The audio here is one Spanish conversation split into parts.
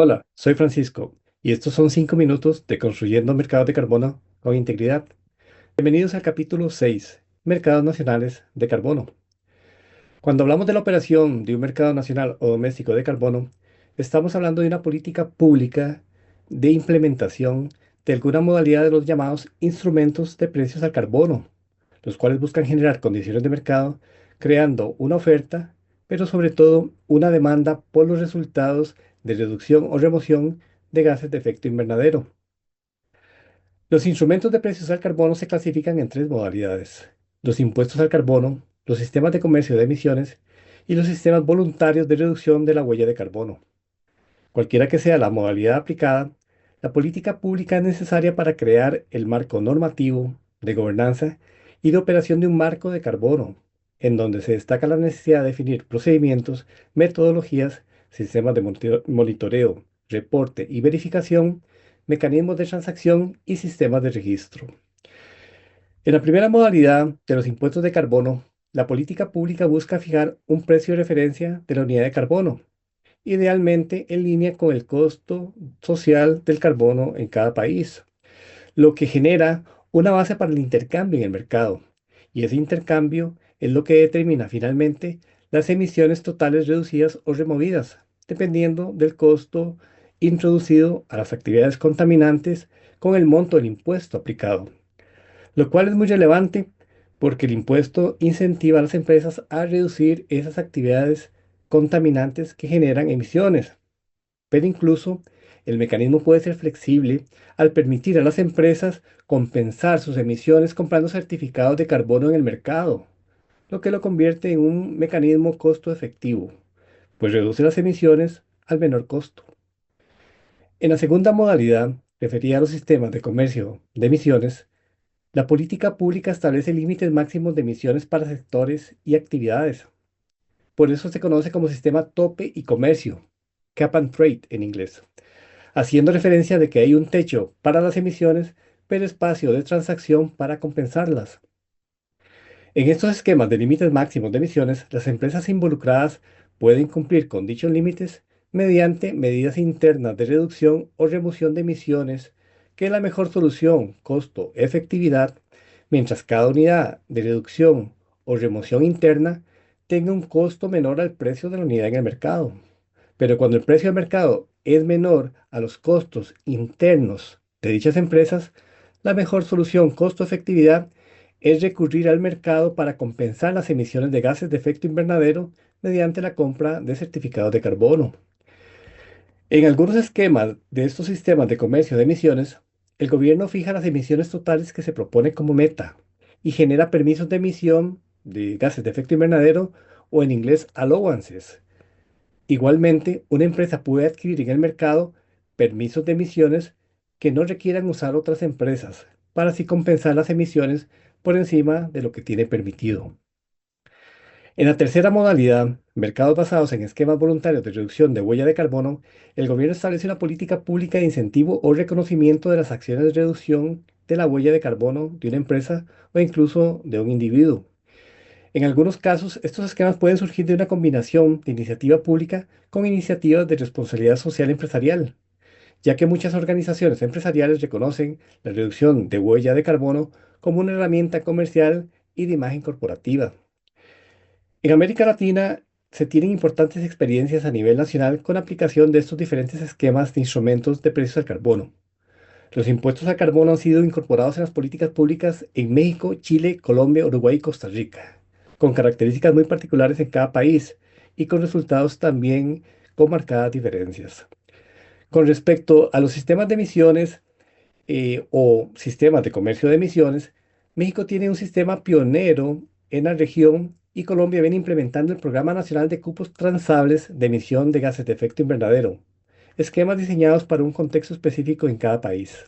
Hola, soy Francisco y estos son 5 minutos de Construyendo Mercados de Carbono con Integridad. Bienvenidos al capítulo 6, Mercados Nacionales de Carbono. Cuando hablamos de la operación de un mercado nacional o doméstico de carbono, estamos hablando de una política pública de implementación de alguna modalidad de los llamados instrumentos de precios al carbono, los cuales buscan generar condiciones de mercado, creando una oferta, pero sobre todo una demanda por los resultados de reducción o remoción de gases de efecto invernadero. Los instrumentos de precios al carbono se clasifican en tres modalidades: los impuestos al carbono, los sistemas de comercio de emisiones y los sistemas voluntarios de reducción de la huella de carbono. Cualquiera que sea la modalidad aplicada, la política pública es necesaria para crear el marco normativo de gobernanza y de operación de un marco de carbono, en donde se destaca la necesidad de definir procedimientos, metodologías, sistemas de monitoreo, reporte y verificación, mecanismos de transacción y sistemas de registro. En la primera modalidad de los impuestos de carbono, la política pública busca fijar un precio de referencia de la unidad de carbono, idealmente en línea con el costo social del carbono en cada país, lo que genera una base para el intercambio en el mercado. Y ese intercambio es lo que determina finalmente las emisiones totales reducidas o removidas, dependiendo del costo introducido a las actividades contaminantes con el monto del impuesto aplicado, lo cual es muy relevante porque el impuesto incentiva a las empresas a reducir esas actividades contaminantes que generan emisiones, pero incluso el mecanismo puede ser flexible al permitir a las empresas compensar sus emisiones comprando certificados de carbono en el mercado, lo que lo convierte en un mecanismo costo efectivo, pues reduce las emisiones al menor costo. En la segunda modalidad, referida a los sistemas de comercio de emisiones, la política pública establece límites máximos de emisiones para sectores y actividades. Por eso se conoce como sistema tope y comercio, cap and trade en inglés, haciendo referencia de que hay un techo para las emisiones, pero espacio de transacción para compensarlas. En estos esquemas de límites máximos de emisiones, las empresas involucradas pueden cumplir con dichos límites mediante medidas internas de reducción o remoción de emisiones, que es la mejor solución costo-efectividad, mientras cada unidad de reducción o remoción interna tenga un costo menor al precio de la unidad en el mercado. Pero cuando el precio de mercado es menor a los costos internos de dichas empresas, la mejor solución costo-efectividad es recurrir al mercado para compensar las emisiones de gases de efecto invernadero mediante la compra de certificados de carbono. En algunos esquemas de estos sistemas de comercio de emisiones, el gobierno fija las emisiones totales que se propone como meta y genera permisos de emisión de gases de efecto invernadero, o en inglés allowances. Igualmente, una empresa puede adquirir en el mercado permisos de emisiones que no requieran usar otras empresas, para así compensar las emisiones por encima de lo que tiene permitido. En la tercera modalidad, mercados basados en esquemas voluntarios de reducción de huella de carbono, el gobierno establece una política pública de incentivo o reconocimiento de las acciones de reducción de la huella de carbono de una empresa o incluso de un individuo. En algunos casos, estos esquemas pueden surgir de una combinación de iniciativa pública con iniciativas de responsabilidad social empresarial, ya que muchas organizaciones empresariales reconocen la reducción de huella de carbono como una herramienta comercial y de imagen corporativa. En América Latina se tienen importantes experiencias a nivel nacional con aplicación de estos diferentes esquemas de instrumentos de precios al carbono. Los impuestos al carbono han sido incorporados en las políticas públicas en México, Chile, Colombia, Uruguay y Costa Rica, con características muy particulares en cada país y con resultados también con marcadas diferencias. Con respecto a los sistemas de emisiones o sistemas de comercio de emisiones, México tiene un sistema pionero en la región y Colombia viene implementando el Programa Nacional de Cupos Transables de Emisión de Gases de Efecto Invernadero, esquemas diseñados para un contexto específico en cada país.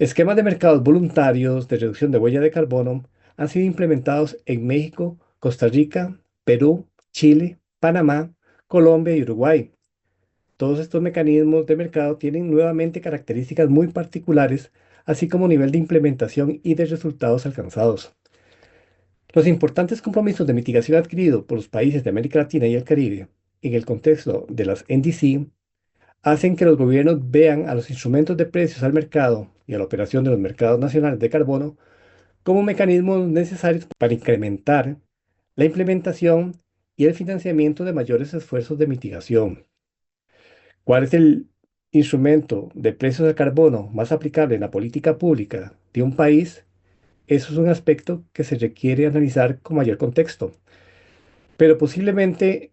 Esquemas de mercados voluntarios de reducción de huella de carbono han sido implementados en México, Costa Rica, Perú, Chile, Panamá, Colombia y Uruguay. Todos estos mecanismos de mercado tienen nuevamente características muy particulares, así como nivel de implementación y de resultados alcanzados. Los importantes compromisos de mitigación adquiridos por los países de América Latina y el Caribe en el contexto de las NDC hacen que los gobiernos vean a los instrumentos de precios al mercado y a la operación de los mercados nacionales de carbono como mecanismos necesarios para incrementar la implementación y el financiamiento de mayores esfuerzos de mitigación. ¿Cuál es el instrumento de precios del carbono más aplicable en la política pública de un país? Eso es un aspecto que se requiere analizar con mayor contexto, pero posiblemente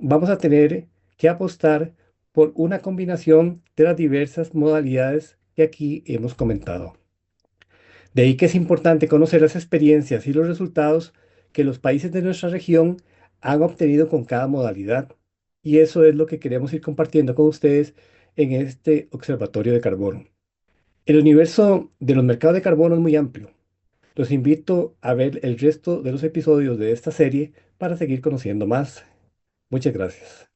vamos a tener que apostar por una combinación de las diversas modalidades que aquí hemos comentado. De ahí que es importante conocer las experiencias y los resultados que los países de nuestra región han obtenido con cada modalidad. Y eso es lo que queremos ir compartiendo con ustedes en este observatorio de carbono. El universo de los mercados de carbono es muy amplio. Los invito a ver el resto de los episodios de esta serie para seguir conociendo más. Muchas gracias.